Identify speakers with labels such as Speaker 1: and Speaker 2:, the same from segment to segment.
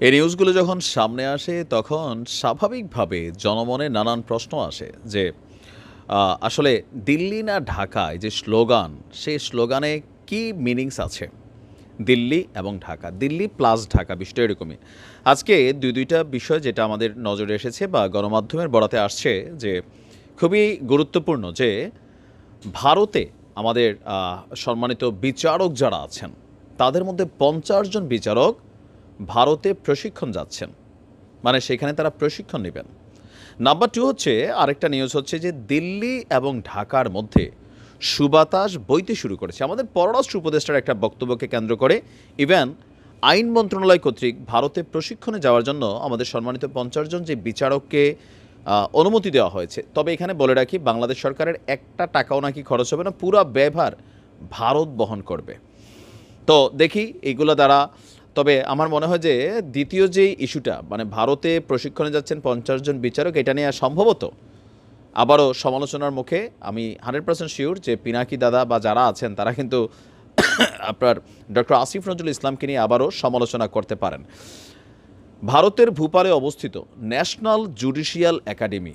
Speaker 1: এই নিউজগুলো যখন সামনে আসে তখন স্বাভাবিকভাবে জনমনে নানান প্রশ্ন আসে যে আসলে দিল্লি না ঢাকা এই যে স্লোগান, সেই স্লোগানে কি মিনিংস আছে? দিল্লি এবং ঢাকা, দিল্লি প্লাস ঢাকা বিষয়টা এরকমই। আজকে দুইটা বিষয় যেটা আমাদের নজরে এসেছে বা গণমাধ্যমের বরাতে আসছে যে খুবই গুরুত্বপূর্ণ যে ভারতে আমাদের সম্মানিত বিচারক যারা আছেন তাদের মধ্যে ৫০ জন বিচারক ভারতে প্রশিক্ষণ যাচ্ছেন, মানে সেখানে তারা প্রশিক্ষণ নেবেন। নাম্বার 2 হচ্ছে, আরেকটা নিউজ হচ্ছে যে দিল্লি এবং ঢাকার মধ্যে সুবাতাস বইতে শুরু করেছে। আমাদের পররাষ্ট্র উপদেষ্টার একটা বক্তব্যকে কেন্দ্র করে ইভেন আইন মন্ত্রণালয় কর্তৃক ভারতে প্রশিক্ষণে যাওয়ার জন্য আমাদের সম্মানিত ৫০ জন যে বিচারককে অনুমতি দেওয়া হয়েছে। তবে এখানে বলে রাখি, বাংলাদেশ সরকারের একটা টাকাও নাকি খরচ হবে না, পুরা ব্যয়ভার ভারত বহন করবে। তো দেখি এইগুলো দ্বারা, তবে আমার মনে হয় যে দ্বিতীয় যে ইস্যুটা, মানে ভারতে প্রশিক্ষণে যাচ্ছেন ৫০ জন বিচারক, এটা নিয়ে সম্ভবত আবারও সমালোচনার মুখে। আমি 100% শিওর যে পিনাকি দাদা বা যারা আছেন তারা কিন্তু আপনার ডক্টর আসিফ নজরুল ইসলামকে নিয়ে আবারও সমালোচনা করতে পারেন। ভারতের ভূপালে অবস্থিত ন্যাশনাল জুডিশিয়াল একাডেমি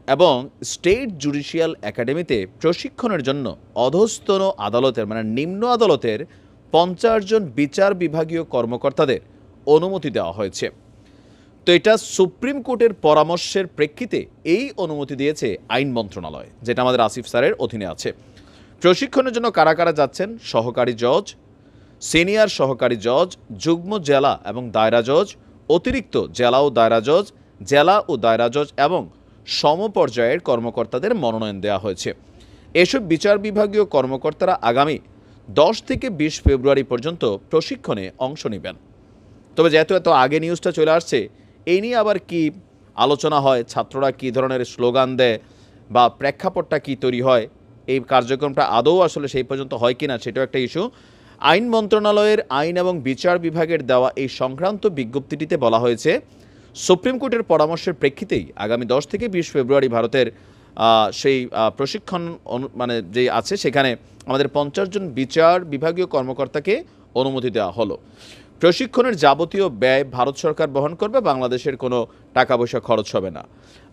Speaker 1: এবং স্টেট জুডিশিয়াল একাডেমিতে প্রশিক্ষণের জন্য অধস্তন আদালতের, মানে নিম্ন আদালতের ৫০ জন বিচার বিভাগীয় কর্মকর্তাদের অনুমতি দেওয়া হয়েছে। তো এটা সুপ্রিম কোর্টের পরামর্শের প্রেক্ষিতে এই অনুমতি দিয়েছে আইন মন্ত্রণালয়, যেটা আমাদের আসিফ স্যারের অধীনে আছে। প্রশিক্ষণের জন্য কারা কারা যাচ্ছেন? সহকারী জজ, সিনিয়র সহকারী জজ, যুগ্ম জেলা এবং দায়রা জজ, অতিরিক্ত জেলা ও দায়রা জজ, জেলা ও দায়রা জজ এবং সমপর্যায়ের কর্মকর্তাদের মনোনয়ন দেওয়া হয়েছে। এসব বিচার বিভাগীয় কর্মকর্তারা আগামী 10 থেকে 20 ফেব্রুয়ারি পর্যন্ত প্রশিক্ষণে অংশ নেবেন। তবে যেহেতু এত আগে নিউজটা চলে আসছে, এই নিয়ে আবার কি আলোচনা হয়, ছাত্ররা কী ধরনের স্লোগান দেয় বা প্রেক্ষাপটটা কী তৈরি হয়, এই কার্যক্রমটা আদৌ আসলে সেই পর্যন্ত হয় কিনা সেটাও একটা ইস্যু। আইন মন্ত্রণালয়ের আইন এবং বিচার বিভাগের দেওয়া এই সংক্রান্ত বিজ্ঞপ্তিটিতে বলা হয়েছে, সুপ্রিম কোর্টের পরামর্শের প্রেক্ষিতেই আগামী 10 থেকে 20 ফেব্রুয়ারি ভারতের সেই প্রশিক্ষণ মানে যে আছে সেখানে আমাদের ৫০ জন বিচার বিভাগীয় কর্মকর্তাকে অনুমতি দেওয়া হলো। প্রশিক্ষণের যাবতীয় ব্যয় ভারত সরকার বহন করবে, বাংলাদেশের কোনো টাকা পয়সা খরচ হবে না।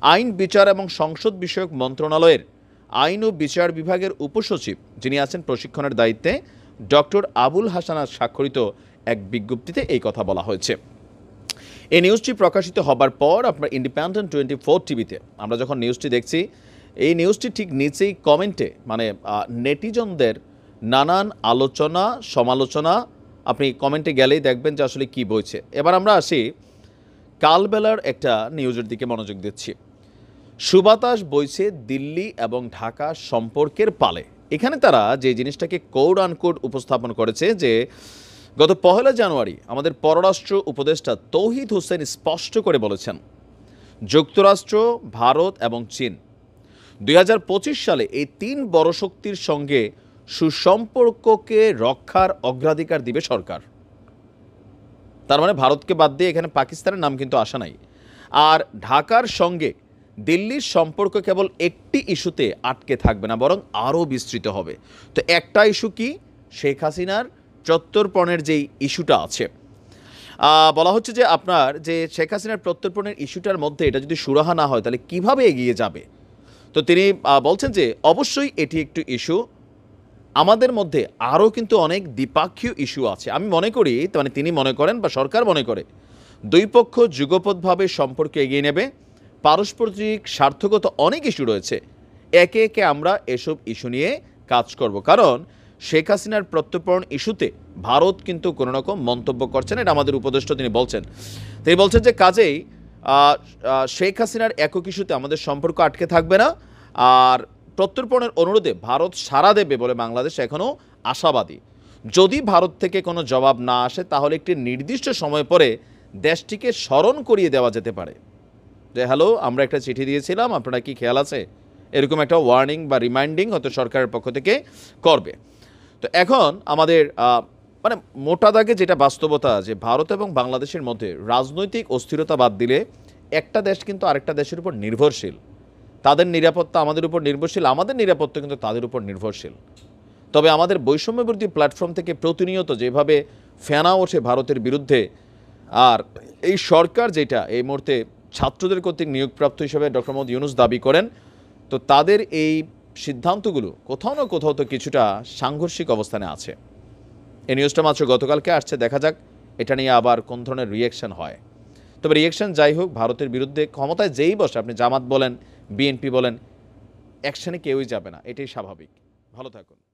Speaker 1: আইন, বিচার এবং সংসদ বিষয়ক মন্ত্রণালয়ের আইন ও বিচার বিভাগের উপসচিব যিনি আছেন প্রশিক্ষণের দায়িত্বে, ডক্টর আবুল হাসানার স্বাক্ষরিত এক বিজ্ঞপ্তিতে এই কথা বলা হয়েছে। এই নিউজটি প্রকাশিত হবার পর আপনার ইন্ডিপেন্ডেন্ট 24 টিভিতে আমরা যখন নিউজটি দেখছি, এই নিউজটি ঠিক নিচেই কমেন্টে মানে নেটিজনদের নানান আলোচনা সমালোচনা, আপনি কমেন্টে গেলেই দেখবেন যে আসলে কী বইছে। এবার আমরা আসি কালবেলার একটা নিউজের দিকে মনোযোগ দিচ্ছি। সুবাতাস বইছে দিল্লি এবং ঢাকা সম্পর্কের পালে। এখানে তারা যে জিনিসটাকে কোড আনকোড উপস্থাপন করেছে যে গত 1 জানুয়ারি আমাদের পররাষ্ট্র উপদেষ্টা তৌহিদ হোসেন স্পষ্ট করে বলেছেন, যুক্তরাষ্ট্র, ভারত এবং চীন 2025 সালে এই 3 বড় শক্তির সঙ্গে সুসম্পর্ককে রক্ষার অগ্রাধিকার দিবে সরকার। তার মানে ভারতকে বাদ দিয়ে এখানে পাকিস্তানের নাম কিন্তু আসা নাই। আর ঢাকার সঙ্গে দিল্লির সম্পর্ক কেবল একটি ইস্যুতে আটকে থাকবে না, বরং আরও বিস্তৃত হবে। তো একটা ইস্যু কি? শেখ হাসিনার প্রত্যর্পণের যেই ইস্যুটা আছে, বলা হচ্ছে যে আপনার যে শেখ হাসিনার প্রত্যর্পণের ইস্যুটার মধ্যে এটা যদি সুরাহা না হয় তাহলে কিভাবে এগিয়ে যাবে। তো তিনি বলছেন যে অবশ্যই এটি একটু ইস্যু, আমাদের মধ্যে আরও কিন্তু অনেক দ্বিপাক্ষীয় ইস্যু আছে। আমি মনে করি, মানে তিনি মনে করেন বা সরকার মনে করে, দুই পক্ষ যুগপৎভাবে সম্পর্ক এগিয়ে নেবে। পারস্পরিক স্বার্থগত অনেক ইস্যু রয়েছে, একে একে আমরা এসব ইস্যু নিয়ে কাজ করব। কারণ শেখ হাসিনার প্রত্যর্পণ ইস্যুতে ভারত কিন্তু কোনো রকম মন্তব্য করছে না, এটা আমাদের উপদেষ্টা তিনি বলছেন। তিনি বলছেন যে কাজেই শেখ হাসিনার একক ইস্যুতে আমাদের সম্পর্ক আটকে থাকবে না, আর প্রত্যর্পণের অনুরোধে ভারত সাড়া দেবে বলে বাংলাদেশ এখনও আশাবাদী। যদি ভারত থেকে কোনো জবাব না আসে তাহলে একটি নির্দিষ্ট সময় পরে দেশটিকে স্মরণ করিয়ে দেওয়া যেতে পারে যে হ্যালো, আমরা একটা চিঠি দিয়েছিলাম, আপনারা কি খেয়াল আছে, এরকম একটা ওয়ার্নিং বা রিমাইন্ডিং হয়তো সরকারের পক্ষ থেকে করবে। তো এখন আমাদের মানে মোটা দাগে যেটা বাস্তবতা, যে ভারত এবং বাংলাদেশের মধ্যে রাজনৈতিক অস্থিরতা বাদ দিলে একটা দেশ কিন্তু আরেকটা দেশের উপর নির্ভরশীল। তাদের নিরাপত্তা আমাদের উপর নির্ভরশীল, আমাদের নিরাপত্তা কিন্তু তাদের উপর নির্ভরশীল। তবে আমাদের বৈষম্যবিরোধী প্ল্যাটফর্ম থেকে প্রতিনিয়ত যেভাবে ফেনা ওঠে ভারতের বিরুদ্ধে, আর এই সরকার যেটা এই মুহূর্তে ছাত্রদের কর্তৃক নিয়োগপ্রাপ্ত হিসেবে ডক্টর মোহাম্মদ ইউনূস দাবি করেন, তো তাদের এই সিদ্ধান্তগুলো কোথাও না কোথাও তো কিছুটা সাংঘর্ষিক অবস্থানে আছে। এই নিউজটা মাত্র গতকালকে আসছে, দেখা যাক এটা নিয়ে আবার কোন ধরনের রিয়েকশন হয়। তবে রিয়েকশন যাই হোক, ভারতের বিরুদ্ধে ক্ষমতায় যেই বসে, আপনি জামাত বলেন, বিএনপি বলেন, অ্যাকশনে কেউই যাবে না, এটাই স্বাভাবিক। ভালো থাকুন।